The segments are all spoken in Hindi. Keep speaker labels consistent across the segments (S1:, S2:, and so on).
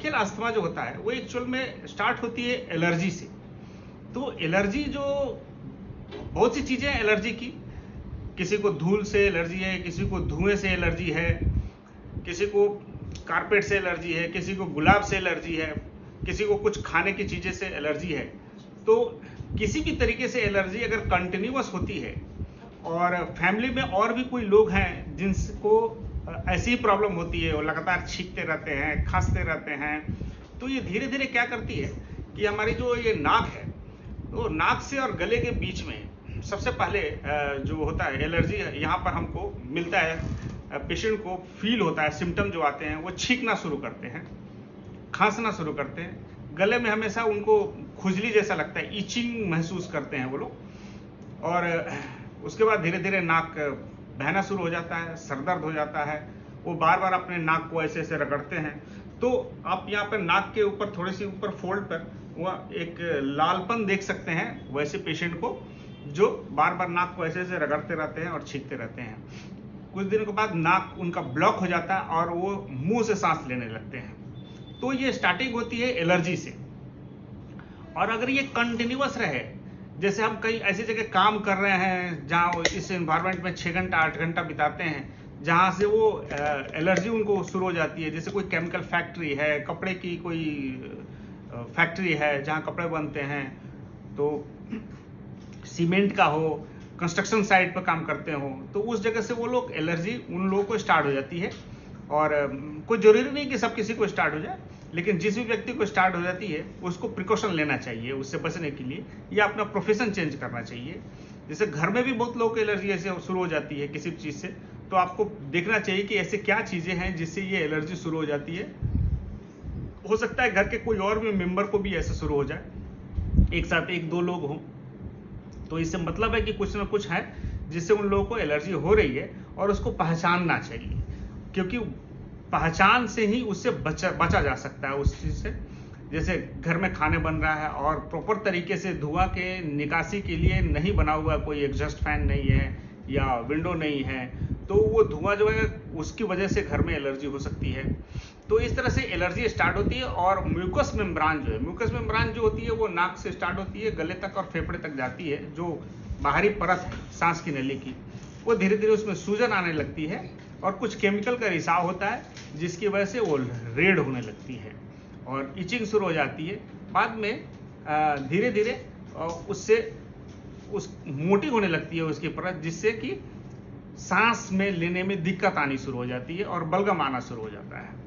S1: ब्रोंकियल अस्थमा जो होता है वो एक्चुअल में स्टार्ट होती है एलर्जी से। तो एलर्जी जो बहुत सी चीज़ें हैं एलर्जी की, किसी को धूल से एलर्जी है, किसी को धुएं से एलर्जी है, किसी को कारपेट से एलर्जी है, किसी को गुलाब से एलर्जी है, किसी को कुछ खाने की चीज़ें से एलर्जी है। तो किसी भी तरीके से एलर्जी अगर कंटिन्यूअस होती है और फैमिली में और भी कोई लोग हैं जिनको ऐसी ही प्रॉब्लम होती है और लगातार छींकते रहते हैं, खांसते रहते हैं, तो ये धीरे धीरे क्या करती है कि हमारी जो ये नाक है, तो नाक से और गले के बीच में सबसे पहले जो होता है एलर्जी, यहाँ पर हमको मिलता है, पेशेंट को फील होता है, सिम्टम जो आते हैं वो छींकना शुरू करते हैं, खांसना शुरू करते हैं, गले में हमेशा उनको खुजली जैसा लगता है, इचिंग महसूस करते हैं वो लोग, और उसके बाद धीरे धीरे नाक बहना शुरू हो जाता है, सरदर्द हो जाता है, वो बार बार अपने नाक को ऐसे ऐसे रगड़ते हैं। तो आप यहाँ पर नाक के ऊपर थोड़ी सी ऊपर फोल्ड पर वह एक लालपन देख सकते हैं वैसे पेशेंट को जो बार बार नाक को ऐसे ऐसे रगड़ते रहते हैं और छींकते रहते हैं। कुछ दिनों के बाद नाक उनका ब्लॉक हो जाता है और वो मुंह से सांस लेने लगते हैं। तो ये स्टार्टिंग होती है एलर्जी से। और अगर ये कंटिन्यूअस रहे, जैसे हम कहीं ऐसी जगह काम कर रहे हैं जहाँ इस एनवायरनमेंट में 6 घंटा 8 घंटा बिताते हैं, जहाँ से वो एलर्जी उनको शुरू हो जाती है, जैसे कोई केमिकल फैक्ट्री है, कपड़े की कोई फैक्ट्री है जहाँ कपड़े बनते हैं, तो सीमेंट का हो, कंस्ट्रक्शन साइट पर काम करते हो, तो उस जगह से वो लोग एलर्जी उन लोगों को स्टार्ट हो जाती है। और कोई जरूरी नहीं कि सब किसी को स्टार्ट हो जाए, लेकिन जिस भी व्यक्ति को स्टार्ट हो जाती है उसको प्रिकॉशन लेना चाहिए उससे बचने के लिए, या अपना प्रोफेशन चेंज करना चाहिए। जैसे घर में भी बहुत लोगों को एलर्जी ऐसे शुरू हो जाती है किसी चीज़ से, तो आपको देखना चाहिए कि ऐसे क्या चीज़ें हैं जिससे ये एलर्जी शुरू हो जाती है। हो सकता है घर के कोई और भी मेंबर को भी ऐसे शुरू हो जाए, एक साथ 1-2 लोग हों, तो इससे मतलब है कि कुछ ना कुछ है जिससे उन लोगों को एलर्जी हो रही है, और उसको पहचानना चाहिए, क्योंकि पहचान से ही उससे बचा जा सकता है उस चीज़ से। जैसे घर में खाने बन रहा है और प्रॉपर तरीके से धुआं के निकासी के लिए नहीं बना हुआ, कोई एग्जॉस्ट फैन नहीं है या विंडो नहीं है, तो वो धुआं जो है उसकी वजह से घर में एलर्जी हो सकती है। तो इस तरह से एलर्जी स्टार्ट होती है। और म्यूकस मेम्ब्रान जो है, म्यूकस मेम्ब्रान जो होती है वो नाक से स्टार्ट होती है, गले तक और फेफड़े तक जाती है, जो बाहरी परत है सांस की नली की, वो धीरे धीरे उसमें सूजन आने लगती है और कुछ केमिकल का रिसाव होता है जिसकी वजह से वो रेड होने लगती है और इचिंग शुरू हो जाती है। बाद में धीरे धीरे उससे मोटी होने लगती है उसकी परत, जिससे कि सांस में लेने में दिक्कत आनी शुरू हो जाती है और बलगम आना शुरू हो जाता है।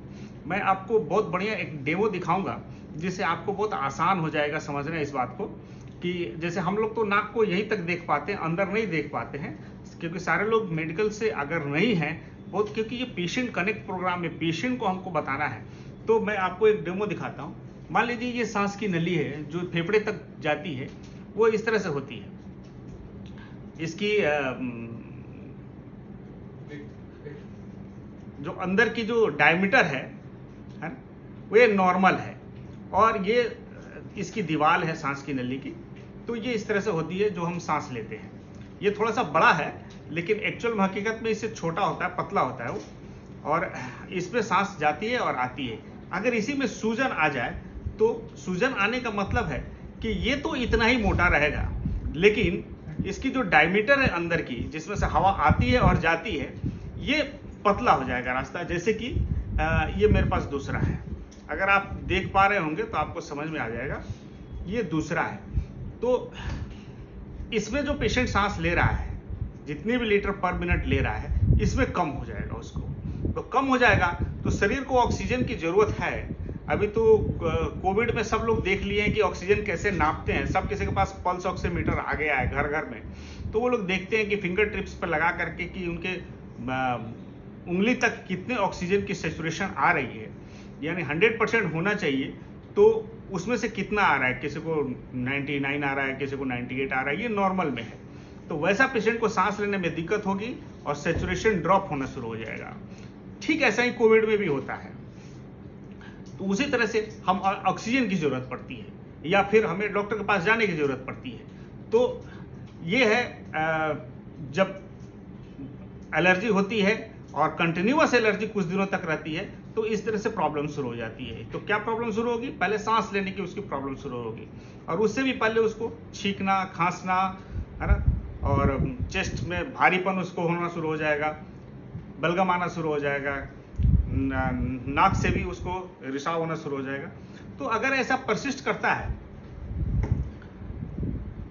S1: मैं आपको बहुत बढ़िया एक डेमो दिखाऊंगा जिससे आपको बहुत आसान हो जाएगा समझना इस बात को, कि जैसे हम लोग तो नाक को यहीं तक देख पाते हैं, अंदर नहीं देख पाते हैं, क्योंकि सारे लोग मेडिकल से अगर नहीं हैं बहुत, क्योंकि ये पेशेंट कनेक्ट प्रोग्राम में पेशेंट को हमको बताना है। तो मैं आपको एक डेमो दिखाता हूँ। मान लीजिए ये सांस की नली है जो फेफड़े तक जाती है, वो इस तरह से होती है। इसकी जो अंदर की जो डायमीटर है ना, वो ये नॉर्मल है, और ये इसकी दीवार है सांस की नली की। तो ये इस तरह से होती है जो हम सांस लेते हैं। ये थोड़ा सा बड़ा है, लेकिन एक्चुअल में हकीकत में इससे छोटा होता है, पतला होता है वो, और इसमें सांस जाती है और आती है। अगर इसी में सूजन आ जाए, तो सूजन आने का मतलब है कि ये तो इतना ही मोटा रहेगा, लेकिन इसकी जो डायमीटर है अंदर की, जिसमें से हवा आती है और जाती है, ये पतला हो जाएगा रास्ता। जैसे कि ये मेरे पास दूसरा है, अगर आप देख पा रहे होंगे तो आपको समझ में आ जाएगा, ये दूसरा है। तो इसमें जो पेशेंट सांस ले रहा है, जितने भी लीटर पर मिनट ले रहा है, इसमें कम हो जाएगा उसको। तो कम हो जाएगा तो शरीर को ऑक्सीजन की जरूरत है। अभी तो कोविड में सब लोग देख लिए हैं कि ऑक्सीजन कैसे नापते हैं, सब किसी के पास पल्स ऑक्सीमीटर आ गया है घर घर में। तो वो लोग देखते हैं कि फिंगर टिप्स पर लगा करके कि उनके उंगली तक कितने ऑक्सीजन की सैचुरेशन आ रही है, यानी 100% होना चाहिए, तो उसमें से कितना आ रहा है, किसी को 99 आ रहा है, किसी को 98 आ रहा है, ये नॉर्मल में है। तो वैसा पेशेंट को सांस लेने में दिक्कत होगी और सैचुरेशन ड्रॉप होना शुरू हो जाएगा। ठीक ऐसा ही कोविड में भी होता है। तो उसी तरह से हम ऑक्सीजन की जरूरत पड़ती है, या फिर हमें डॉक्टर के पास जाने की जरूरत पड़ती है। तो ये है जब एलर्जी होती है और कंटिन्यूअस एलर्जी कुछ दिनों तक रहती है, तो इस तरह से प्रॉब्लम शुरू हो जाती है। तो क्या प्रॉब्लम शुरू होगी? पहले सांस लेने की उसकी प्रॉब्लम शुरू होगी, और उससे भी पहले उसको छींकना, खांसना, है ना, और चेस्ट में भारीपन उसको होना शुरू हो जाएगा, बलगम आना शुरू हो जाएगा, नाक से भी उसको रिसाव होना शुरू हो जाएगा। तो अगर ऐसा परसिस्ट करता है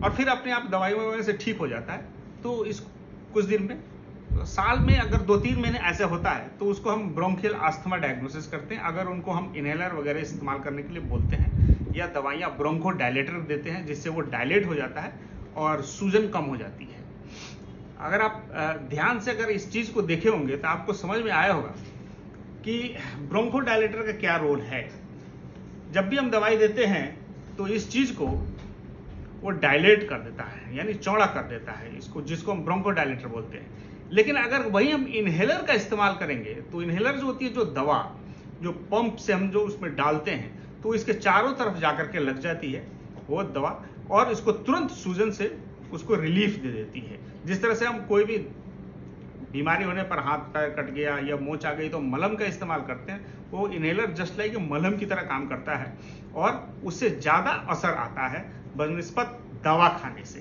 S1: और फिर अपने आप दवाई से ठीक हो जाता है, तो इस कुछ दिन में, साल में अगर 2-3 महीने ऐसे होता है, तो उसको हम ब्रोंकियल अस्थमा डायग्नोसिस करते हैं। अगर उनको हम इनहेलर वगैरह इस्तेमाल करने के लिए बोलते हैं, या दवाइयाँ ब्रोंको डायलेटर देते हैं, जिससे वो डायलेट हो जाता है और सूजन कम हो जाती है। अगर आप ध्यान से अगर इस चीज़ को देखे होंगे तो आपको समझ में आया होगा कि ब्रोंको डायलेटर का क्या रोल है। जब भी हम दवाई देते हैं तो इस चीज़ को वो डायलेट कर देता है, यानी चौड़ा कर देता है इसको, जिसको हम ब्रोंको डायलेटर बोलते हैं। लेकिन अगर वही हम इनहेलर का इस्तेमाल करेंगे, तो इनहेलर जो होती है, जो दवा जो पंप से हम जो उसमें डालते हैं, तो इसके चारों तरफ जाकर के लग जाती है वो दवा, और इसको तुरंत सूजन से उसको रिलीफ दे देती है। जिस तरह से हम कोई भी बीमारी होने पर, हाथ पैर कट गया या मोच आ गई, तो मलहम का इस्तेमाल करते हैं, वो इनहेलर जस्ट लाइक मलहम की तरह काम करता है, और उससे ज़्यादा असर आता है बनिस्बत दवा खाने से।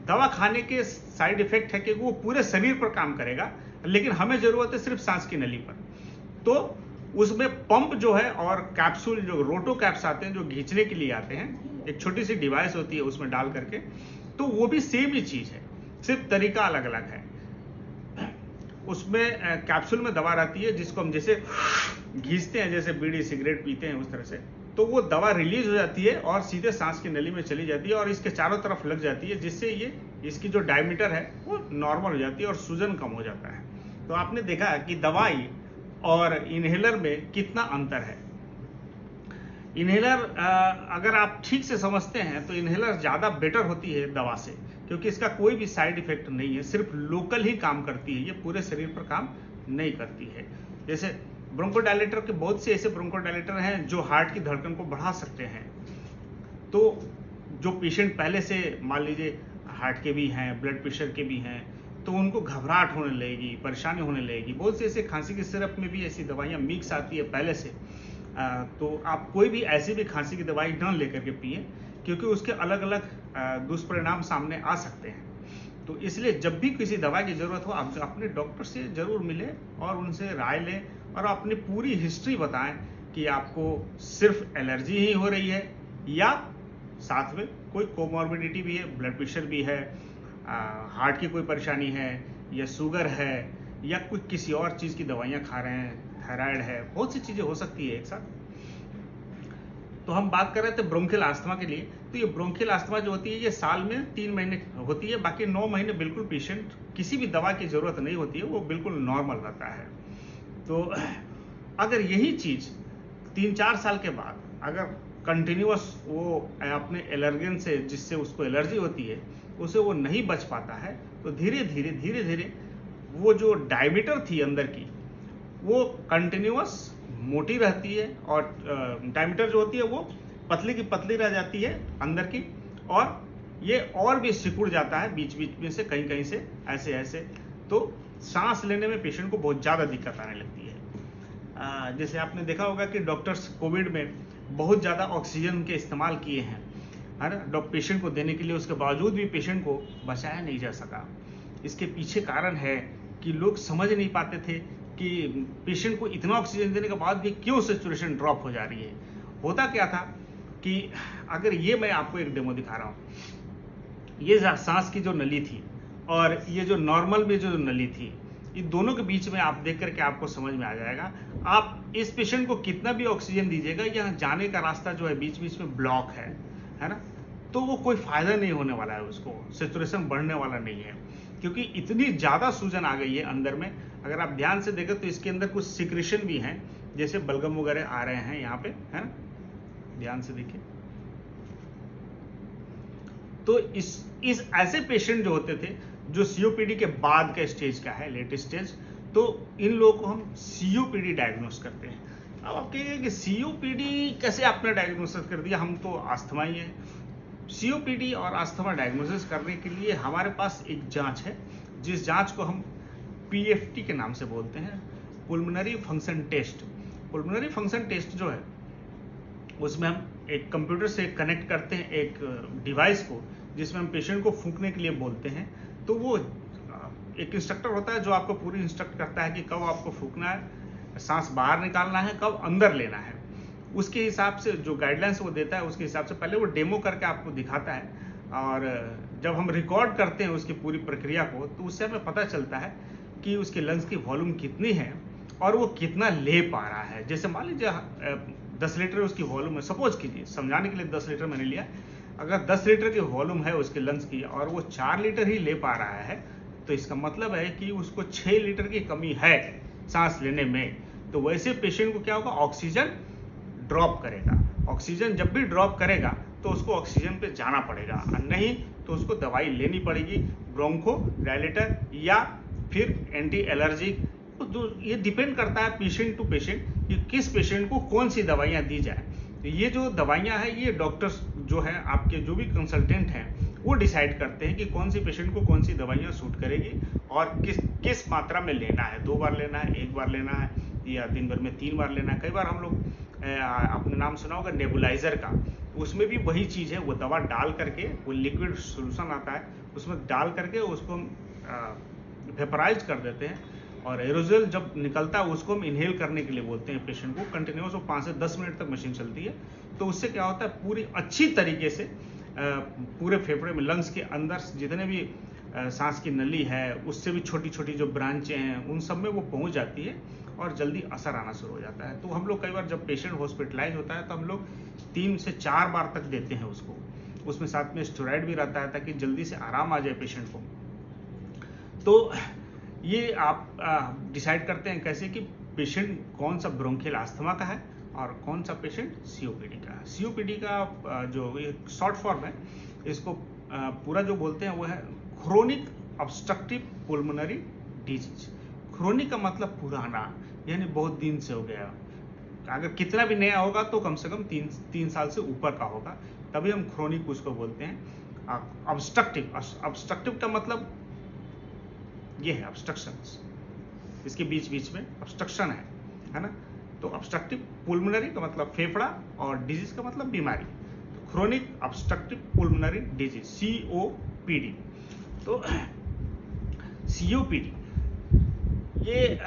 S1: दवा खाने के साइड इफेक्ट है कि वो पूरे शरीर पर काम करेगा, लेकिन हमें ज़रूरत है सिर्फ सांस की नली पर। तो उसमें पंप जो है और कैप्सूल, जो रोटो कैप्स आते हैं, जो खींचने के लिए आते हैं, एक छोटी सी डिवाइस होती है उसमें डाल करके, तो वो भी सेम ही चीज़ है, सिर्फ तरीका अलग अलग है। उसमें कैप्सूल में दवा रहती है, जिसको हम जैसे घींचते हैं, जैसे बीड़ी सिगरेट पीते हैं उस तरह से, तो वो दवा रिलीज हो जाती है और सीधे सांस की नली में चली जाती है और इसके चारों तरफ लग जाती है, जिससे ये इसकी जो डायमीटर है वो नॉर्मल हो जाती है और सूजन कम हो जाता है। तो आपने देखा कि दवाई और इनहेलर में कितना अंतर है। इनहेलर अगर आप ठीक से समझते हैं तो इनहेलर ज़्यादा बेटर होती है दवा से, क्योंकि इसका कोई भी साइड इफेक्ट नहीं है, सिर्फ लोकल ही काम करती है, ये पूरे शरीर पर काम नहीं करती है। जैसे ब्रोंकोडायलेटर के बहुत से ऐसे ब्रोंकोडायलेटर हैं जो हार्ट की धड़कन को बढ़ा सकते हैं। तो जो पेशेंट पहले से मान लीजिए हार्ट के भी हैं, ब्लड प्रेशर के भी हैं, तो उनको घबराहट होने लगेगी, परेशानी होने लगेगी। बहुत से ऐसे खांसी के सिरप में भी ऐसी दवाइयाँ मिक्स आती है पहले से। तो आप कोई भी ऐसी भी खांसी की दवाई न लेकर के पिए, क्योंकि उसके अलग अलग दुष्परिणाम सामने आ सकते हैं। तो इसलिए जब भी किसी दवा की ज़रूरत हो, आप अपने डॉक्टर से ज़रूर मिलें और उनसे राय लें और अपनी पूरी हिस्ट्री बताएं कि आपको सिर्फ एलर्जी ही हो रही है या साथ में कोई कोमॉर्बिडिटी भी है, ब्लड प्रेशर भी है, हार्ट की कोई परेशानी है, या शुगर है, या कोई किसी और चीज़ की दवाइयाँ खा रहे हैं, थायराइड है, बहुत सी चीज़ें हो सकती है एक साथ। तो हम बात कर रहे थे ब्रोंकियल अस्थमा के लिए। तो ये ब्रोंकियल अस्थमा जो होती है, ये साल में 3 महीने होती है, बाकी 9 महीने बिल्कुल पेशेंट किसी भी दवा की ज़रूरत नहीं होती है, वो बिल्कुल नॉर्मल रहता है। तो अगर यही चीज़ 3-4 साल के बाद अगर कंटिन्यूअस वो अपने एलर्जन से, जिससे उसको एलर्जी होती है, उसे वो नहीं बच पाता है, तो धीरे धीरे वो जो डायमीटर थी अंदर की, वो कंटिन्यूअस मोटी रहती है, और डायमीटर जो होती है वो पतली की पतली रह जाती है अंदर की, और ये और भी सिकुड़ जाता है बीच बीच में से, कहीं कहीं से ऐसे। तो सांस लेने में पेशेंट को बहुत ज़्यादा दिक्कत आने लगती है। जैसे आपने देखा होगा कि डॉक्टर्स कोविड में बहुत ज़्यादा ऑक्सीजन के इस्तेमाल किए हैं, है ना, पेशेंट को देने के लिए, उसके बावजूद भी पेशेंट को बचाया नहीं जा सका। इसके पीछे कारण है कि लोग समझ नहीं पाते थे कि पेशेंट को इतना ऑक्सीजन देने के बाद भी क्यों सैचुरेशन ड्रॉप हो जा रही है। होता क्या था कि अगर ये मैं आपको एक डेमो दिखा रहा हूँ, ये सांस की जो नली थी और ये जो नॉर्मल में जो नली थी, ये दोनों के बीच में आप देख करके आपको समझ में आ जाएगा। आप इस पेशेंट को कितना भी ऑक्सीजन दीजिएगा, यहाँ जाने का रास्ता जो है बीच बीच में ब्लॉक है ना, तो वो कोई फायदा नहीं होने वाला है, उसको सैचुरेशन बढ़ने वाला नहीं है, क्योंकि इतनी ज़्यादा सूजन आ गई है अंदर में। अगर आप ध्यान से देखें तो इसके अंदर कुछ सिक्रेशन भी हैं, जैसे बलगम वगैरह आ रहे हैं यहाँ पे, है ना, ध्यान से देखिए। तो इस ऐसे पेशेंट जो होते थे, जो सीओपीडी के बाद का स्टेज का है, लेट स्टेज, तो इन लोगों को हम सीओपीडी डायग्नोस करते हैं। अब आप कहेंगे कि सीओपीडी कैसे आपने डायग्नोसिस कर दिया, हम तो अस्थमा ही है। सीओपीडी और अस्थमा डायग्नोसिस करने के लिए हमारे पास एक जांच है, जिस जांच को हम पीएफटी के नाम से बोलते हैं, पुल्मोनरी फंक्शन टेस्ट। पुल्मोनरी फंक्शन टेस्ट जो है उसमें हम एक कंप्यूटर से कनेक्ट करते हैं एक डिवाइस को, जिसमें हम पेशेंट को फूंकने के लिए बोलते हैं। तो वो एक इंस्ट्रक्टर होता है जो आपको पूरी इंस्ट्रक्ट करता है कि कब आपको फूंकना है, सांस बाहर निकालना है, कब अंदर लेना है। उसके हिसाब से जो गाइडलाइंस वो देता है उसके हिसाब से पहले वो डेमो करके आपको दिखाता है, और जब हम रिकॉर्ड करते हैं उसकी पूरी प्रक्रिया को तो उससे हमें पता चलता है कि उसके लंग्स की वॉल्यूम कितनी है और वो कितना ले पा रहा है। जैसे मान लीजिए 10 लीटर उसकी वॉल्यूम है, सपोज कीजिए समझाने के लिए 10 लीटर मैंने लिया, अगर 10 लीटर की वॉल्यूम है उसके लंग्स की और वो 4 लीटर ही ले पा रहा है तो इसका मतलब है कि उसको 6 लीटर की कमी है सांस लेने में। तो वैसे पेशेंट को क्या होगा, ऑक्सीजन ड्रॉप करेगा। ऑक्सीजन जब भी ड्रॉप करेगा तो उसको ऑक्सीजन पे जाना पड़ेगा, और नहीं तो उसको दवाई लेनी पड़ेगी, ब्रोंको डायलेटर या फिर एंटी एलर्जिक। तो ये डिपेंड करता है पेशेंट टू पेशेंट कि किस पेशेंट को कौन सी दवाइयाँ दी जाए। तो ये जो दवाइयाँ हैं ये डॉक्टर्स जो है आपके जो भी कंसल्टेंट हैं वो डिसाइड करते हैं कि कौन सी पेशेंट को कौन सी दवाइयाँ सूट करेगी और किस मात्रा में लेना है, 2 बार लेना है, 1 बार लेना है, या दिन भर में 3 बार लेना है। कई बार हम लोग आपने नाम सुना होगा नेबुलाइजर का, उसमें भी वही चीज़ है, वो दवा डाल करके वो लिक्विड सोल्यूशन आता है उसमें डाल करके उसको वेपराइज कर देते हैं, और एरोजल जब निकलता है उसको हम इनहेल करने के लिए बोलते हैं पेशेंट को। कंटिन्यूस वो 5 से 10 मिनट तक मशीन चलती है। तो उससे क्या होता है, पूरी अच्छी तरीके से पूरे फेफड़े में, लंग्स के अंदर जितने भी सांस की नली है उससे भी छोटी छोटी जो ब्रांचें हैं उन सब में वो पहुंच जाती है और जल्दी असर आना शुरू हो जाता है। तो हम लोग कई बार जब पेशेंट हॉस्पिटलाइज होता है तो हम लोग 3 से 4 बार तक देते हैं उसको, उसमें साथ में स्टेरॉइड भी रहता है ताकि जल्दी से आराम आ जाए पेशेंट को। तो ये आप डिसाइड करते हैं कैसे कि पेशेंट कौन सा ब्रोंकियल अस्थमा का है और कौन सा पेशेंट सीओपीडी का है। सीओपीडी का जो ये शॉर्ट फॉर्म है, इसको पूरा जो बोलते हैं वो है क्रोनिक ऑब्स्ट्रक्टिव पुल्मोनरी डिजीज। क्रोनिक का मतलब पुराना, यानी बहुत दिन से हो गया। अगर कितना भी नया होगा तो कम से कम 3 साल से ऊपर का होगा, तभी हम क्रोनिक उसको बोलते हैं। ऑब्स्ट्रक्टिव का मतलब ये है ऑब्स्ट्रक्शन, इसके बीच बीच में ऑब्स्ट्रक्शन है ना। तो ऑब्स्ट्रक्टिव पुल्मोनरी का मतलब फेफड़ा और डिजीज का मतलब बीमारी। तो क्रोनिक ऑब्स्ट्रक्टिव पुल्मोनरी डिजीज सीओपीडी। तो सीओपीडी ये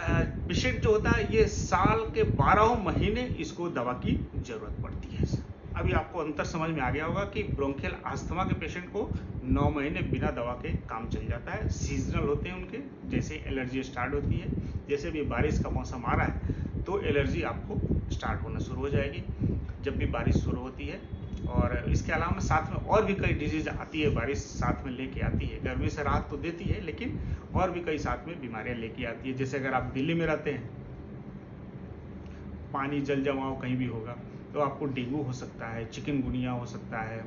S1: पेशेंट जो होता है ये साल के 12 महीने इसको दवा की जरूरत पड़ती है। अभी आपको अंतर समझ में आ गया होगा कि ब्रोंकियल अस्थमा के पेशेंट को 9 महीने बिना दवा के काम चल जाता है। सीजनल होते हैं उनके, जैसे एलर्जी स्टार्ट होती है, जैसे भी बारिश का मौसम आ रहा है तो एलर्जी आपको स्टार्ट होना शुरू हो जाएगी जब भी बारिश शुरू होती है। और इसके अलावा साथ में और भी कई डिजीज आती है, बारिश साथ में लेके आती है। गर्मी से राहत तो देती है लेकिन और भी कई साथ में बीमारियां लेके आती है। जैसे अगर आप दिल्ली में रहते हैं, पानी जल जमाव कहीं भी होगा तो आपको डेंगू हो सकता है, चिकनगुनिया हो सकता है,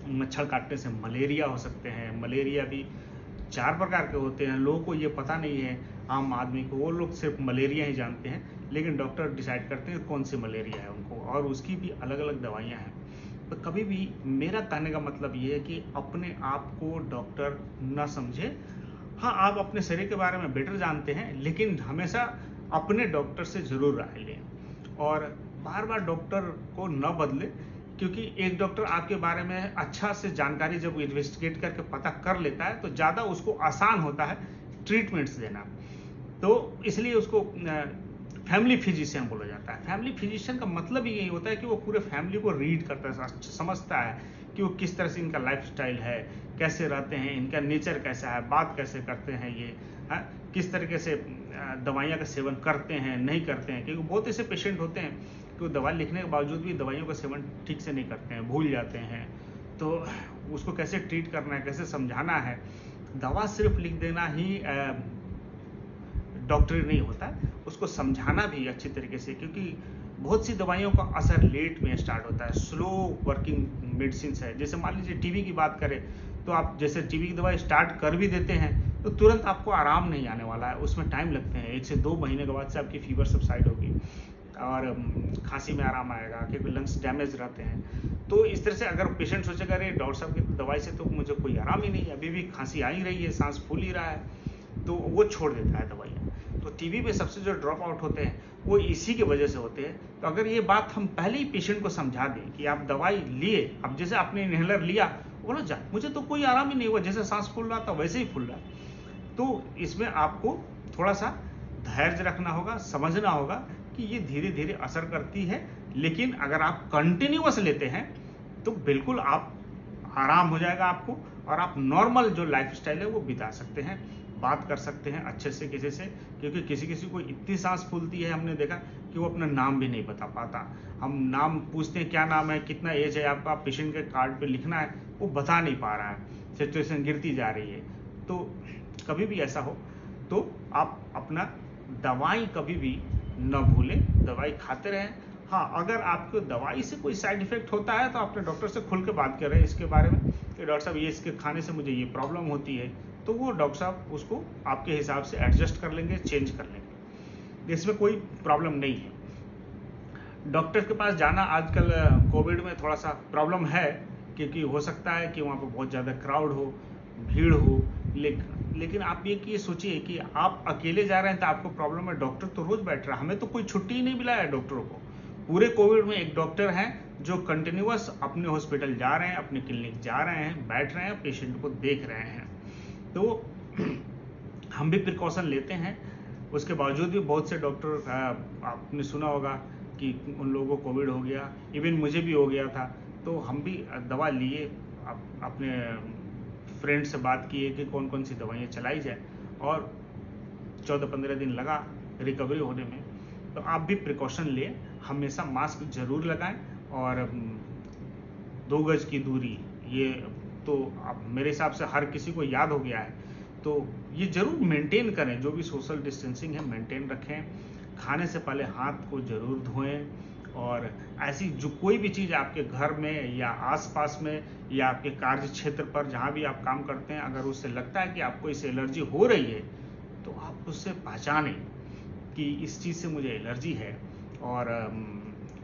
S1: मच्छर काटने से मलेरिया हो सकते हैं। मलेरिया भी 4 प्रकार के होते हैं, लोगों को ये पता नहीं है, आम आदमी को, वो लोग सिर्फ मलेरिया ही जानते हैं, लेकिन डॉक्टर डिसाइड करते हैं कौन सी मलेरिया है उनको, और उसकी भी अलग अलग दवाइयाँ हैं। तो कभी भी मेरा कहने का मतलब ये है कि अपने आप को डॉक्टर न समझे। हाँ, आप अपने शरीर के बारे में बेटर जानते हैं, लेकिन हमेशा अपने डॉक्टर से जरूर राय लें और बार बार डॉक्टर को न बदले, क्योंकि एक डॉक्टर आपके बारे में अच्छा से जानकारी जब इन्वेस्टिगेट करके पता कर लेता है तो ज़्यादा उसको आसान होता है ट्रीटमेंट्स देना। तो इसलिए उसको फैमिली फिजिशियन बोला जाता है। फैमिली फिजिशियन का मतलब ही यही होता है कि वो पूरे फैमिली को रीड करता है, समझता है कि वो किस तरह से इनका लाइफस्टाइल है, कैसे रहते हैं, इनका नेचर कैसा है, बात कैसे करते हैं, ये किस तरीके से दवाइयाँ का सेवन करते हैं नहीं करते हैं। क्योंकि बहुत ऐसे पेशेंट होते हैं कि वो दवा लिखने के बावजूद भी दवाइयों का सेवन ठीक से नहीं करते हैं, भूल जाते हैं। तो उसको कैसे ट्रीट करना है, कैसे समझाना है। दवा सिर्फ लिख देना ही डॉक्टरी नहीं होता, उसको समझाना भी अच्छी तरीके से, क्योंकि बहुत सी दवाइयों का असर लेट में स्टार्ट होता है, स्लो वर्किंग मेडिसिन है। जैसे मान लीजिए टीबी की बात करें तो आप जैसे टीबी की दवाई स्टार्ट कर भी देते हैं तो तुरंत आपको आराम नहीं आने वाला है, उसमें टाइम लगते हैं। 1 से 2 महीने के बाद से आपकी फीवर सबसाइड होगी और खांसी में आराम आएगा, क्योंकि लंग्स डैमेज रहते हैं। तो इस तरह से अगर पेशेंट सोचेगा अरे डॉक्टर साहब की दवाई से तो मुझे कोई आराम ही नहीं है, अभी भी खांसी आ ही रही है, सांस फूल ही रहा है, तो वो छोड़ देता है दवाइयाँ। तो तो टीबी में सबसे जो ड्रॉप आउट होते हैं वो इसी की वजह से होते हैं। तो अगर ये बात हम पहले ही पेशेंट को समझा दें कि आप दवाई लिए, अब जैसे आपने इनहेलर लिया, बोला जा मुझे तो कोई आराम ही नहीं हुआ, जैसे सांस फूल रहा था वैसे ही फूल रहा, तो इसमें आपको थोड़ा सा धैर्य रखना होगा, समझना होगा कि ये धीरे धीरे असर करती है। लेकिन अगर आप कंटिन्यूअस लेते हैं तो बिल्कुल आप आराम हो जाएगा आपको, और आप नॉर्मल जो लाइफस्टाइल है वो बिता सकते हैं, बात कर सकते हैं अच्छे से किसी से। क्योंकि किसी किसी को इतनी सांस फूलती है, हमने देखा कि वो अपना नाम भी नहीं बता पाता। हम नाम पूछते हैं क्या नाम है, कितना एज है आपका, पेशेंट के कार्ड पे लिखना है, वो बता नहीं पा रहा है, सिचुएशन गिरती जा रही है। तो कभी भी ऐसा हो तो आप अपना दवाई कभी भी न भूलें, दवाई खाते रहें। हाँ, अगर आपको दवाई से कोई साइड इफेक्ट होता है तो अपने डॉक्टर से खुल के बात करें इसके बारे में कि डॉक्टर साहब ये इसके खाने से मुझे ये प्रॉब्लम होती है, तो वो डॉक्टर साहब उसको आपके हिसाब से एडजस्ट कर लेंगे, चेंज कर लेंगे, इसमें कोई प्रॉब्लम नहीं है। डॉक्टर के पास जाना आजकल कोविड में थोड़ा सा प्रॉब्लम है, क्योंकि हो सकता है कि वहाँ पर बहुत ज़्यादा क्राउड हो, भीड़ हो, लेकिन आप ये सोचिए कि आप अकेले जा रहे हैं तो आपको प्रॉब्लम है, डॉक्टर तो रोज बैठ रहा है, हमें तो कोई छुट्टी ही नहीं मिला है डॉक्टरों को। पूरे कोविड में एक डॉक्टर हैं जो कंटिन्यूअस अपने हॉस्पिटल जा रहे हैं, अपने क्लिनिक जा रहे हैं, बैठ रहे हैं, पेशेंट को देख रहे हैं। तो हम भी प्रिकॉशन लेते हैं, उसके बावजूद भी बहुत से डॉक्टर, आपने सुना होगा कि उन लोगों को कोविड हो गया, इवन मुझे भी हो गया था, तो हम भी दवा लिए, अपने फ्रेंड से बात किए कि कौन कौन सी दवाइयाँ चलाई जाए, और 14-15 दिन लगा रिकवरी होने में। तो आप भी प्रिकॉशन लें, हमेशा मास्क जरूर लगाएं, और 2 गज की दूरी, ये तो अब मेरे हिसाब से हर किसी को याद हो गया है, तो ये जरूर मेंटेन करें, जो भी सोशल डिस्टेंसिंग है मेंटेन रखें। खाने से पहले हाथ को जरूर धोएं, और ऐसी जो कोई भी चीज़ आपके घर में या आसपास में या आपके कार्य क्षेत्र पर जहाँ भी आप काम करते हैं, अगर उससे लगता है कि आपको इससे एलर्जी हो रही है, तो आप उससे पहचानें कि इस चीज़ से मुझे एलर्जी है, और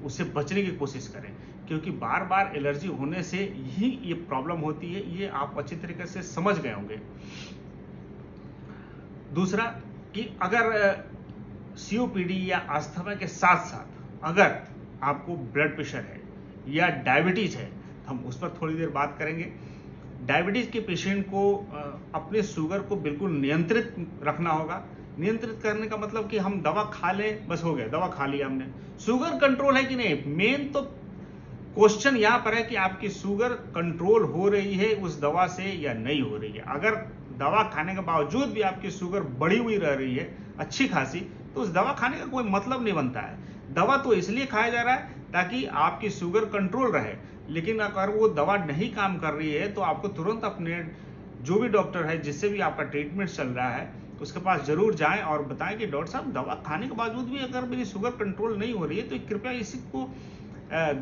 S1: उससे बचने की कोशिश करें, क्योंकि बार बार एलर्जी होने से ही ये प्रॉब्लम होती है, ये आप अच्छी तरीके से समझ गए होंगे। दूसरा कि अगर COPD या अस्थमा के साथ साथ अगर आपको ब्लड प्रेशर है या डायबिटीज है, हम उस पर थोड़ी देर बात करेंगे। डायबिटीज के पेशेंट को अपने शुगर को बिल्कुल नियंत्रित रखना होगा। नियंत्रित करने का मतलब कि हम दवा खा लें, बस हो गया, दवा खा लिया हमने, शुगर कंट्रोल है कि नहीं। मेन तो क्वेश्चन यहाँ पर है कि आपकी शुगर कंट्रोल हो रही है उस दवा से या नहीं हो रही है। अगर दवा खाने के बावजूद भी आपकी शुगर बढ़ी हुई रह रही है अच्छी खासी, तो उस दवा खाने का कोई मतलब नहीं बनता है। दवा तो इसलिए खाया जा रहा है ताकि आपकी शुगर कंट्रोल रहे, लेकिन अगर वो दवा नहीं काम कर रही है तो आपको तुरंत अपने जो भी डॉक्टर है जिससे भी आपका ट्रीटमेंट चल रहा है उसके पास जरूर जाएं और बताएं कि डॉक्टर साहब दवा खाने के बावजूद भी अगर मेरी शुगर कंट्रोल नहीं हो रही है तो कृपया इसी को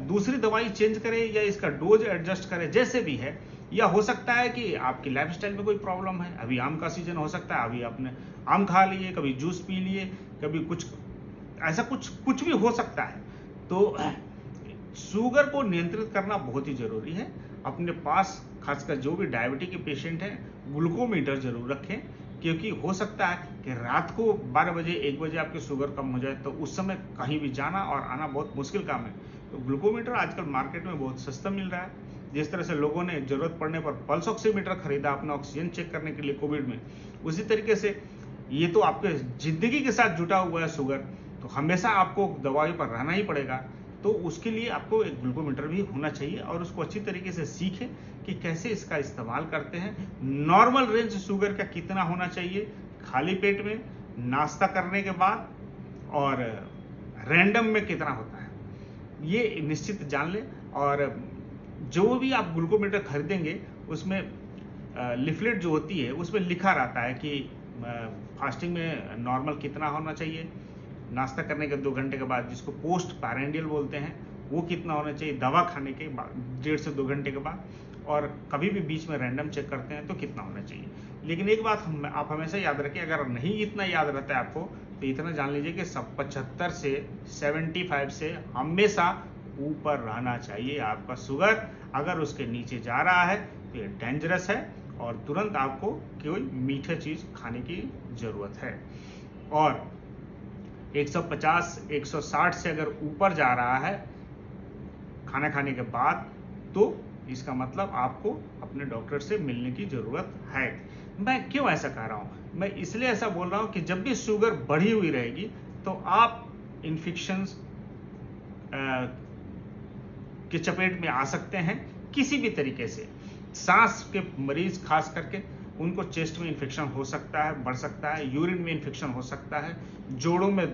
S1: दूसरी दवाई चेंज करें या इसका डोज एडजस्ट करें, जैसे भी है। या हो सकता है कि आपकी लाइफस्टाइल में कोई प्रॉब्लम है, अभी आम का सीजन हो सकता है, अभी आपने आम खा लिए, कभी जूस पी लिए, कभी कुछ ऐसा कुछ भी हो सकता है। तो शुगर को नियंत्रित करना बहुत ही जरूरी है। अपने पास खासकर जो भी डायबिटीज के पेशेंट हैं ग्लूकोमीटर जरूर रखें, क्योंकि हो सकता है कि रात को 12 बजे 1 बजे आपकी शुगर कम हो जाए, तो उस समय कहीं भी जाना और आना बहुत मुश्किल काम है। तो ग्लूकोमीटर आजकल मार्केट में बहुत सस्ता मिल रहा है। जिस तरह से लोगों ने जरूरत पड़ने पर पल्स ऑक्सीमीटर खरीदा अपना ऑक्सीजन चेक करने के लिए कोविड में, उसी तरीके से ये तो आपके जिंदगी के साथ जुटा हुआ है शुगर, तो हमेशा आपको दवाई पर रहना ही पड़ेगा। तो उसके लिए आपको एक ग्लूकोमीटर भी होना चाहिए और उसको अच्छी तरीके से सीखें कि कैसे इसका इस्तेमाल करते हैं। नॉर्मल रेंज शुगर का कितना होना चाहिए खाली पेट में, नाश्ता करने के बाद, और रैंडम में कितना होता है, ये निश्चित जान लें। और जो भी आप ग्लूकोमीटर खरीदेंगे उसमें लिफलेट जो होती है उसमें लिखा रहता है कि फास्टिंग में नॉर्मल कितना होना चाहिए, नाश्ता करने के 2 घंटे के बाद जिसको पोस्ट पैरेंडियल बोलते हैं वो कितना होना चाहिए, दवा खाने के 1.5 से 2 घंटे के बाद, और कभी भी बीच में रैंडम चेक करते हैं तो कितना होना चाहिए। लेकिन एक बात आप हमेशा याद रखें, अगर नहीं इतना याद रहता है आपको तो इतना जान लीजिए कि 75 से 75 से हमेशा ऊपर रहना चाहिए आपका शुगर। अगर उसके नीचे जा रहा है तो ये डेंजरस है और तुरंत आपको कोई मीठा चीज खाने की जरूरत है। और 150 160 से अगर ऊपर जा रहा है खाना खाने के बाद, तो इसका मतलब आपको अपने डॉक्टर से मिलने की ज़रूरत है। मैं क्यों ऐसा कह रहा हूँ? मैं इसलिए ऐसा बोल रहा हूँ कि जब भी शुगर बढ़ी हुई रहेगी तो आप इन्फेक्शंस के चपेट में आ सकते हैं किसी भी तरीके से। सांस के मरीज खास करके, उनको चेस्ट में इन्फेक्शन हो सकता है, बढ़ सकता है, यूरिन में इन्फेक्शन हो सकता है, जोड़ों में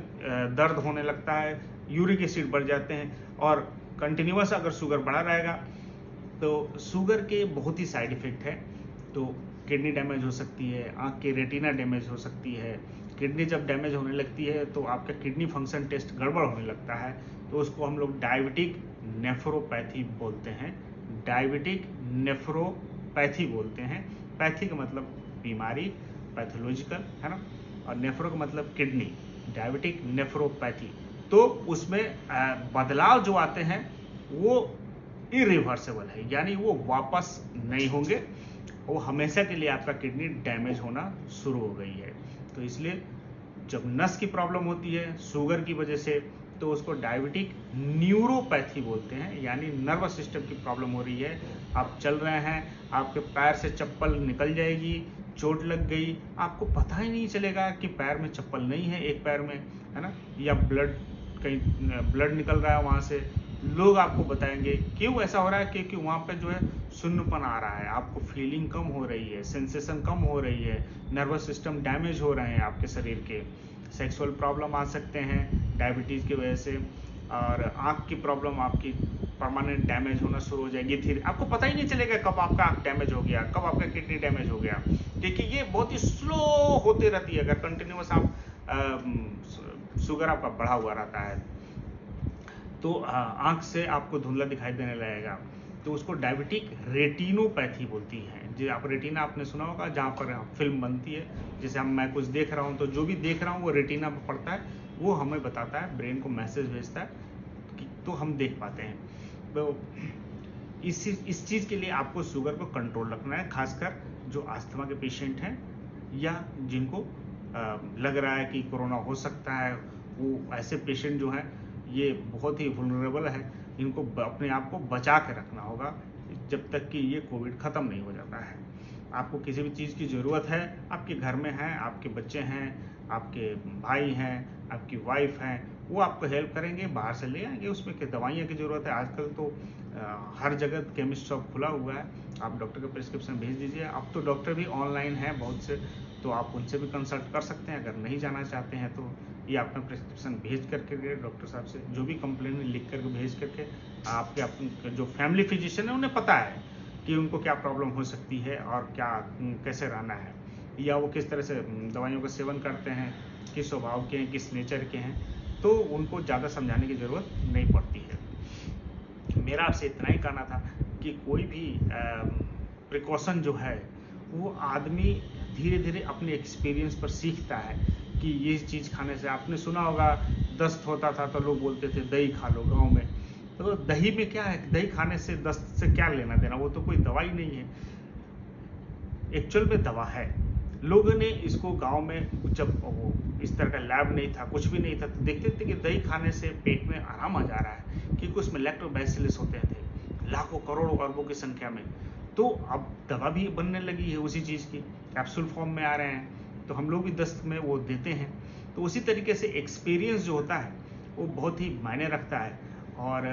S1: दर्द होने लगता है, यूरिक एसिड बढ़ जाते हैं, और कंटिन्यूअस अगर शुगर बढ़ा रहेगा तो शुगर के बहुत ही साइड इफेक्ट है। तो किडनी डैमेज हो सकती है, आँख की रेटिना डैमेज हो सकती है। किडनी जब डैमेज होने लगती है तो आपका किडनी फंक्शन टेस्ट गड़बड़ होने लगता है, तो उसको हम लोग डायबिटिक नेफ्रोपैथी बोलते हैं। डायबिटिक नेफ्रोपैथी बोलते हैं। पैथी का मतलब बीमारी, पैथोलॉजिकल, है ना, और नेफ्रो का मतलब किडनी, डायबिटिक नेफ्रोपैथी। तो उसमें बदलाव जो आते हैं वो इरिवर्सिबल है, यानी वो वापस नहीं होंगे, वो हमेशा के लिए आपका किडनी डैमेज होना शुरू हो गई है। तो इसलिए जब नस की प्रॉब्लम होती है शुगर की वजह से, तो उसको डायबिटिक न्यूरोपैथी बोलते हैं, यानी नर्वस सिस्टम की प्रॉब्लम हो रही है। आप चल रहे हैं, आपके पैर से चप्पल निकल जाएगी, चोट लग गई, आपको पता ही नहीं चलेगा कि पैर में चप्पल नहीं है, एक पैर में, है ना, या कहीं ब्लड निकल रहा है वहाँ से। लोग आपको बताएंगे क्यों ऐसा हो रहा है, क्योंकि वहाँ पे जो है सुन्नपन आ रहा है, आपको फीलिंग कम हो रही है, सेंसेशन कम हो रही है, नर्वस सिस्टम डैमेज हो रहे हैं आपके शरीर के। सेक्सुअल प्रॉब्लम आ सकते हैं डायबिटीज़ की वजह से, और आँख की प्रॉब्लम आपकी परमानेंट डैमेज होना शुरू हो जाएगी। फिर आपको पता ही नहीं चलेगा कब आपका आँख डैमेज हो गया, कब आपका किडनी डैमेज हो गया, क्योंकि ये बहुत ही स्लो होती रहती है अगर कंटिन्यूस आप शुगर आपका बढ़ा हुआ रहता है। तो आँख से आपको धुंधला दिखाई देने लगेगा, तो उसको डायबिटिक रेटिनोपैथी बोलती है। जो आप रेटिना आपने सुना होगा, जहाँ पर फिल्म बनती है, जैसे मैं कुछ देख रहा हूँ तो जो भी देख रहा हूँ वो रेटिना पर पड़ता है, वो हमें बताता है, ब्रेन को मैसेज भेजता है तो हम देख पाते हैं। तो इस चीज़ के लिए आपको शुगर को कंट्रोल रखना है, खासकर जो अस्थमा के पेशेंट हैं या जिनको लग रहा है कि कोरोना हो सकता है, वो ऐसे पेशेंट जो हैं ये बहुत ही वुलनरेबल है, इनको अपने आप को बचा के रखना होगा जब तक कि ये कोविड ख़त्म नहीं हो जाता है। आपको किसी भी चीज़ की ज़रूरत है, आपके घर में है, आपके बच्चे हैं, आपके भाई हैं, आपकी वाइफ हैं, वो आपको हेल्प करेंगे, बाहर से ले आएंगे। उसमें क्या दवाइयाँ की ज़रूरत है, आजकल तो हर जगह केमिस्ट शॉप खुला हुआ है, आप डॉक्टर का प्रिस्क्रिप्शन भेज दीजिए। अब तो डॉक्टर भी ऑनलाइन हैं बहुत से, तो आप उनसे भी कंसल्ट कर सकते हैं। अगर नहीं जाना चाहते हैं तो ये अपना प्रिस्क्रिप्शन भेज करके डॉक्टर साहब से जो भी कंप्लेन लिख करके भेज करके, आपके जो फैमिली फिजिशियन है उन्हें पता है कि उनको क्या प्रॉब्लम हो सकती है और क्या कैसे रहना है, या वो किस तरह से दवाइयों का सेवन करते हैं, किस स्वभाव के हैं, किस नेचर के हैं, तो उनको ज़्यादा समझाने की ज़रूरत नहीं पड़ती है। मेरा आपसे इतना ही कहना था कि कोई भी प्रिकॉशन जो है वो आदमी धीरे धीरे अपने एक्सपीरियंस पर सीखता है कि ये चीज़ खाने से, आपने सुना होगा दस्त होता था तो लोग बोलते थे दही खा लो गाँव में, तो दही में क्या है, दही खाने से दस्त से क्या लेना देना, वो तो कोई दवाई नहीं है, एक्चुअल में दवा है। लोगों ने इसको गांव में, जब इस तरह का लैब नहीं था, कुछ भी नहीं था, तो देखते थे कि दही खाने से पेट में आराम आ जा रहा है, क्योंकि उसमें लैक्टोबैसिलस होते थे लाखों करोड़ों अरबों की संख्या में। तो अब दवा भी बनने लगी है उसी चीज़ की, कैप्सूल फॉर्म में आ रहे हैं, तो हम लोग भी दस्त में वो देते हैं। तो उसी तरीके से एक्सपीरियंस जो होता है वो बहुत ही मायने रखता है। और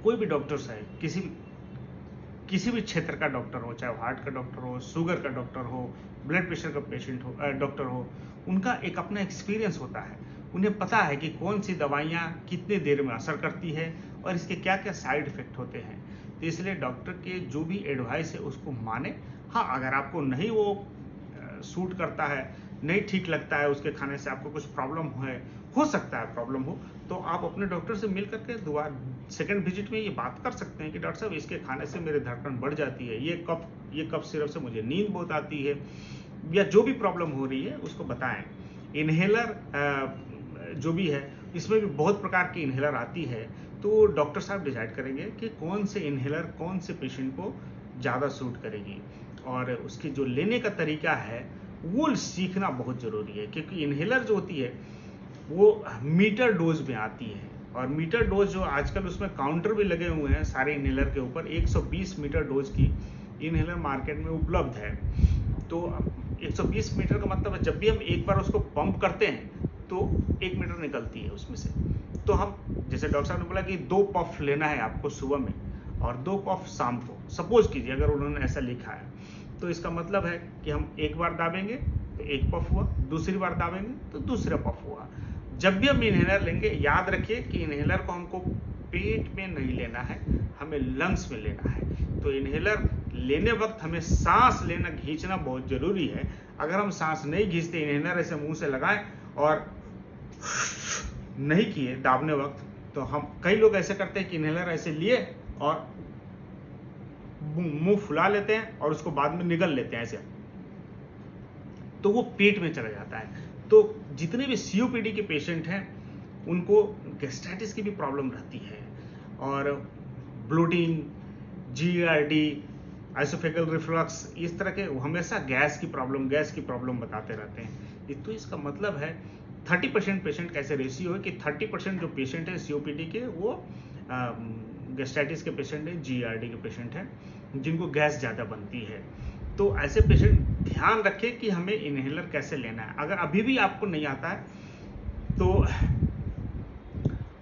S1: कोई भी डॉक्टर्स है, किसी भी क्षेत्र का डॉक्टर हो, चाहे हार्ट का डॉक्टर हो, शुगर का डॉक्टर हो, ब्लड प्रेशर का पेशेंट हो, डॉक्टर हो, उनका एक अपना एक्सपीरियंस होता है। उन्हें पता है कि कौन सी दवाइयाँ कितने देर में असर करती है और इसके क्या क्या साइड इफेक्ट होते हैं। तो इसलिए डॉक्टर के जो भी एडवाइस है उसको माने। हाँ, अगर आपको नहीं वो सूट करता है, नहीं ठीक लगता है, उसके खाने से आपको कुछ प्रॉब्लम हो सकता है प्रॉब्लम हो, तो आप अपने डॉक्टर से मिल करके दोबारा सेकंड विजिट में ये बात कर सकते हैं कि डॉक्टर साहब इसके खाने से मेरे धड़कन बढ़ जाती है, ये कफ सिरप से मुझे नींद बहुत आती है, या जो भी प्रॉब्लम हो रही है उसको बताएं। इन्हेलर जो भी है, इसमें भी बहुत प्रकार की इन्हेलर आती है, तो डॉक्टर साहब डिसाइड करेंगे कि कौन से इन्हेलर कौन से पेशेंट को ज़्यादा सूट करेगी, और उसकी जो लेने का तरीका है वो सीखना बहुत ज़रूरी है। क्योंकि इन्हेलर जो होती है वो मीटर डोज में आती है। और मीटर डोज जो आजकल उसमें काउंटर भी लगे हुए हैं सारे इनहेलर के ऊपर, 120 मीटर डोज की इनहेलर मार्केट में उपलब्ध है। तो 120 मीटर का मतलब है जब भी हम एक बार उसको पंप करते हैं तो 1 मीटर निकलती है उसमें से। तो हम जैसे डॉक्टर साहब ने बोला कि 2 पफ लेना है आपको सुबह में और 2 पफ शाम को, सपोज कीजिए अगर उन्होंने ऐसा लिखा है, तो इसका मतलब है कि हम एक बार दाबेंगे तो 1 पफ हुआ, दूसरी बार दाबेंगे तो दूसरा पफ हुआ। जब भी हम इनहेलर लेंगे याद रखिए कि इनहेलर को हमको पेट में नहीं लेना है, हमें लंग्स में लेना है। तो इनहेलर लेने वक्त हमें सांस लेना, खींचना बहुत जरूरी है। अगर हम सांस नहीं खींचते, इनहेलर ऐसे मुंह से लगाएं और नहीं किए दाबने वक्त, तो हम कई लोग ऐसे करते हैं कि इनहेलर ऐसे लिए और मुंह फुला लेते हैं और उसको बाद में निगल लेते हैं ऐसे, तो वो पेट में चला जाता है। तो जितने भी सीओपीडी के पेशेंट हैं उनको गैस्ट्राइटिस की भी प्रॉब्लम रहती है, और ब्लोटिंग, जीआरडी, आइसोफेगल रिफ्लक्स, इस तरह के हमेशा गैस की प्रॉब्लम बताते रहते हैं। तो इसका मतलब है 30% पेशेंट कैसे रेशियो है कि 30% जो पेशेंट है सीओपीडी के वो गैस्ट्राइटिस के पेशेंट हैं, जीआरडी के पेशेंट हैं जिनको गैस ज़्यादा बनती है। तो ऐसे पेशेंट ध्यान रखें कि हमें इनहेलर कैसे लेना है। अगर अभी भी आपको नहीं आता है तो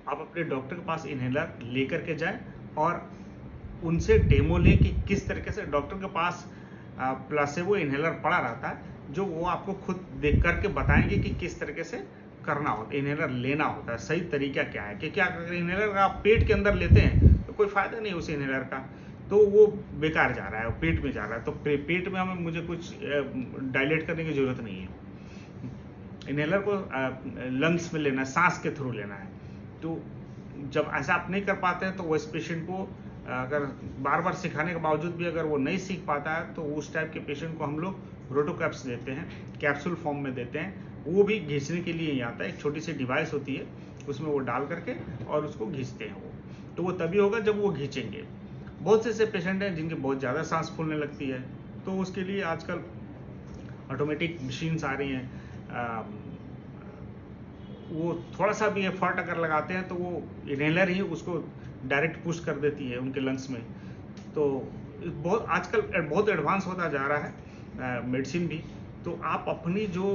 S1: आप अपने डॉक्टर के पास इनहेलर लेकर के जाएं और उनसे डेमो लें कि किस तरीके से। डॉक्टर के पास प्लासेबो इनहेलर पड़ा रहता है जो वो आपको खुद देख करके बताएंगे कि किस तरीके से करना होता है, इनहेलर लेना होता है, सही तरीका क्या है। कि क्या अगर इनहेलर आप पेट के अंदर लेते हैं तो कोई फायदा नहीं उस इनहेलर का, तो वो बेकार जा रहा है, पेट में जा रहा है। तो पेट में मुझे कुछ डायलेट करने की जरूरत नहीं है। इनहेलर को लंग्स में लेना है, सांस के थ्रू लेना है। तो जब ऐसा आप नहीं कर पाते हैं तो वो इस पेशेंट को अगर बार बार सिखाने के बावजूद भी अगर वो नहीं सीख पाता है तो उस टाइप के पेशेंट को हम लोग रोटोकैप्स देते हैं, कैप्सूल फॉर्म में देते हैं। वो भी घिसने के लिए ही आता है, एक छोटी सी डिवाइस होती है उसमें वो डाल करके और उसको घिसते हैं वो। तो वो तभी होगा जब वो घिंचेंगे। बहुत से ऐसे पेशेंट हैं जिनके बहुत ज़्यादा सांस फूलने लगती है, तो उसके लिए आजकल ऑटोमेटिक मशीन्स आ रही हैं। वो थोड़ा सा भी एफर्ट अगर लगाते हैं तो वो इनहेलर ही उसको डायरेक्ट पुश कर देती है उनके लंग्स में। तो बहुत आजकल बहुत एडवांस होता जा रहा है मेडिसिन भी। तो आप अपनी जो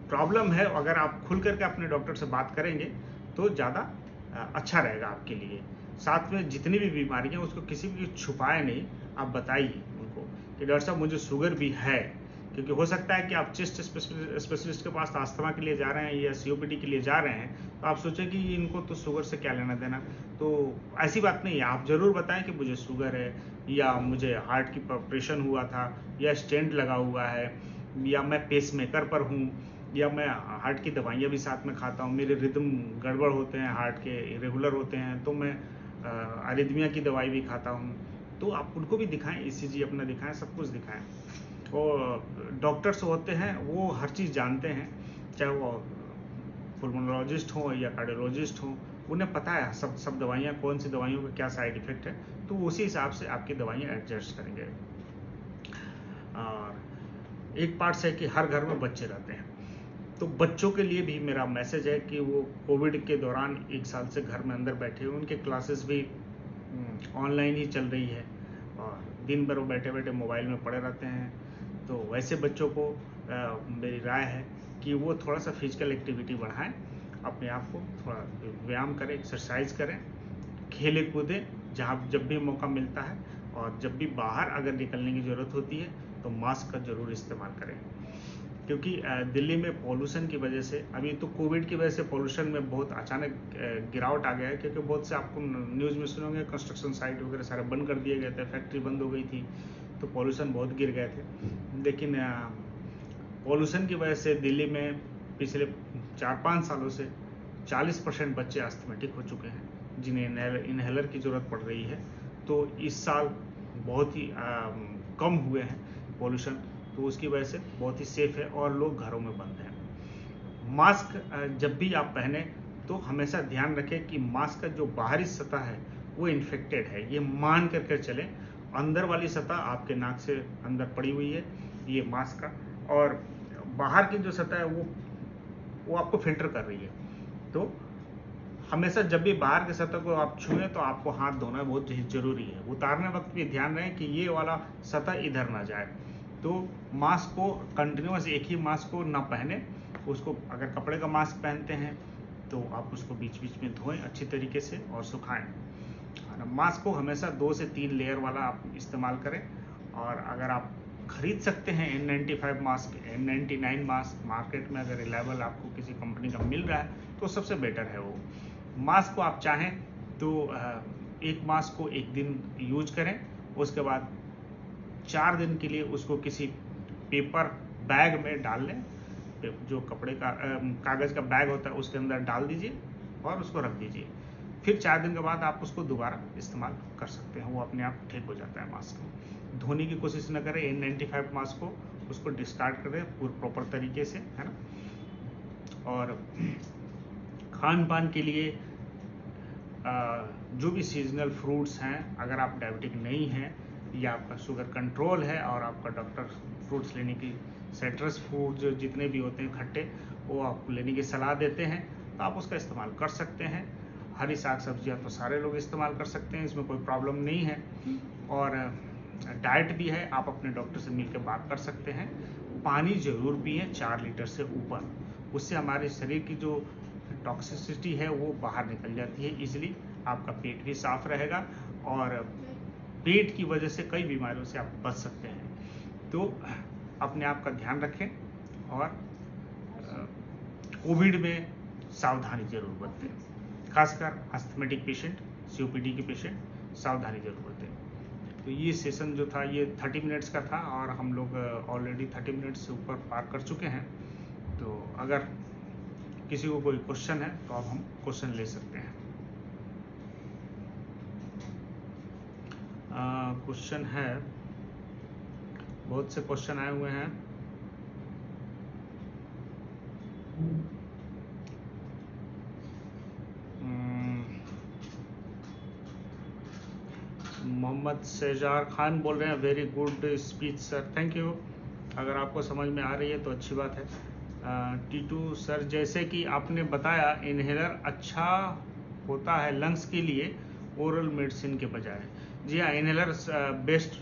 S1: प्रॉब्लम है अगर आप खुल करके अपने डॉक्टर से बात करेंगे तो ज़्यादा अच्छा रहेगा आपके लिए। साथ में जितनी भी बीमारियां उसको किसी भी छुपाए नहीं, आप बताइए उनको कि डॉक्टर साहब मुझे शुगर भी है। क्योंकि हो सकता है कि आप चेस्ट स्पेशलिस्ट के पास अस्थमा के लिए जा रहे हैं या सीओपीडी के लिए जा रहे हैं, तो आप सोचें कि इनको तो शुगर से क्या लेना देना। तो ऐसी बात नहीं है, आप ज़रूर बताएं कि मुझे शुगर है, या मुझे हार्ट की ऑपरेशन हुआ था, या स्टेंट लगा हुआ है, या मैं पेस मेकर पर हूँ, या मैं हार्ट की दवाइयाँ भी साथ में खाता हूँ, मेरे रिदम गड़बड़ होते हैं, हार्ट के इरेगुलर होते हैं, तो मैं अरिदमिया की दवाई भी खाता हूँ। तो आप उनको भी दिखाएं, ईसीजी अपना दिखाएं, सब कुछ दिखाएं। और डॉक्टर्स होते हैं वो हर चीज़ जानते हैं, चाहे वो पुल्मोनोलॉजिस्ट हो या कार्डियोलॉजिस्ट हो, उन्हें पता है सब दवाइयाँ, कौन सी दवाइयों का क्या साइड इफेक्ट है, तो उसी हिसाब से आपकी दवाइयाँ एडजस्ट करेंगे। और एक पार्ट है कि हर घर में बच्चे रहते हैं, तो बच्चों के लिए भी मेरा मैसेज है कि वो कोविड के दौरान 1 साल से घर में अंदर बैठे हुए, उनके क्लासेस भी ऑनलाइन ही चल रही है और दिन भर वो बैठे बैठे मोबाइल में पड़े रहते हैं। तो वैसे बच्चों को मेरी राय है कि वो थोड़ा सा फिजिकल एक्टिविटी बढ़ाएं, अपने आप को थोड़ा व्यायाम करें, एक्सरसाइज करें, खेले कूदें जब भी मौका मिलता है। और जब भी बाहर अगर निकलने की ज़रूरत होती है तो मास्क का ज़रूर इस्तेमाल करें। क्योंकि दिल्ली में पॉल्यूशन की वजह से, अभी तो कोविड की वजह से पॉल्यूशन में बहुत अचानक गिरावट आ गया है। क्योंकि बहुत से आपको न्यूज़ में सुनोगे कंस्ट्रक्शन साइट वगैरह सारे बंद कर दिए गए थे, फैक्ट्री बंद हो गई थी, तो पॉल्यूशन बहुत गिर गए थे। लेकिन पॉल्यूशन की वजह से दिल्ली में पिछले 4-5 सालों से 40% बच्चे अस्थमेटिक हो चुके हैं जिन्हें इनहेलर की ज़रूरत पड़ रही है। तो इस साल बहुत ही कम हुए हैं पॉल्यूशन, तो उसकी वजह से बहुत ही सेफ है और लोग घरों में बंद हैं। मास्क जब भी आप पहने तो हमेशा ध्यान रखें कि मास्क का जो बाहरी सतह है वो इन्फेक्टेड है, ये मान करके चलें। अंदर वाली सतह आपके नाक से अंदर पड़ी हुई है ये मास्क का, और बाहर की जो सतह है वो आपको फिल्टर कर रही है। तो हमेशा जब भी बाहर के सतह को आप छुएं तो आपको हाथ धोना बहुत जरूरी है। उतारने वक्त भी ध्यान रहे कि ये वाला सतह इधर ना जाए। तो मास्क को कंटिन्यूस एक ही मास्क को ना पहने, उसको अगर कपड़े का मास्क पहनते हैं तो आप उसको बीच बीच में धोएं अच्छी तरीके से और सुखाएं। मास्क को हमेशा 2 से 3 लेयर वाला आप इस्तेमाल करें। और अगर आप खरीद सकते हैं N95 mask, N99 mask market में अगर रिलायबल आपको किसी कंपनी का मिल रहा है तो सबसे बेटर है वो। मास्क को आप चाहें तो एक मास्क को एक दिन यूज करें, उसके बाद 4 दिन के लिए उसको किसी पेपर बैग में डाल लें, जो कपड़े का कागज़ का बैग होता है उसके अंदर डाल दीजिए और उसको रख दीजिए। फिर 4 दिन के बाद आप उसको दोबारा इस्तेमाल कर सकते हैं, वो अपने आप ठीक हो जाता है। मास्क धोने की कोशिश न करें N95 मास्क को, उसको डिस्कार्ड करें पूरे प्रॉपर तरीके से, है ना। और खान पान के लिए जो भी सीजनल फ्रूट्स हैं, अगर आप डायबिटिक नहीं हैं या आपका शुगर कंट्रोल है और आपका डॉक्टर फ्रूट्स लेने की साइट्रस फ्रूट जो जितने भी होते हैं खट्टे, वो आपको लेने की सलाह देते हैं तो आप उसका इस्तेमाल कर सकते हैं। हरी साग सब्जियां तो सारे लोग इस्तेमाल कर सकते हैं, इसमें कोई प्रॉब्लम नहीं है। और डाइट भी है, आप अपने डॉक्टर से मिलकर बात कर सकते हैं। पानी जरूर पिएं 4 लीटर से ऊपर, उससे हमारे शरीर की जो टॉक्सिसिटी है वो बाहर निकल जाती है, इसलिए आपका पेट भी साफ रहेगा और पेट की वजह से कई बीमारियों से आप बच सकते हैं। तो अपने आप का ध्यान रखें और कोविड में सावधानी जरूर बरतें, खासकर अस्थमेटिक पेशेंट, COPD के पेशेंट सावधानी जरूर बरतें। तो ये सेशन जो था ये 30 मिनट्स का था और हम लोग ऑलरेडी 30 मिनट्स से ऊपर पार कर चुके हैं। तो अगर किसी को कोई क्वेश्चन है तो अब हम क्वेश्चन ले सकते हैं। क्वेश्चन है, बहुत से क्वेश्चन आए हुए हैं। मोहम्मद शेजार खान बोल रहे हैं, very good speech sir, thank you. अगर आपको समझ में आ रही है तो अच्छी बात है। T2 सर, जैसे कि आपने बताया इन्हेलर अच्छा होता है लंग्स के लिए ओरल मेडिसिन के बजाय। जी हाँ, inhaler best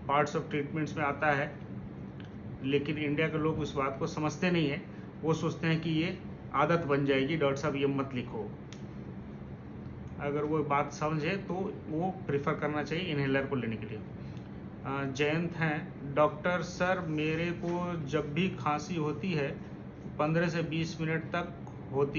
S1: parts of treatments में आता है, लेकिन इंडिया के लोग उस बात को समझते नहीं है। वो सोचते हैं कि ये आदत बन जाएगी, डॉक्टर साहब ये मत लिखो। अगर वो बात समझे तो वो प्रेफर करना चाहिए इन्हेलर को लेने के लिए। जयंत हैं, डॉक्टर सर मेरे को जब भी खांसी होती है 15 से 20 मिनट तक होती है।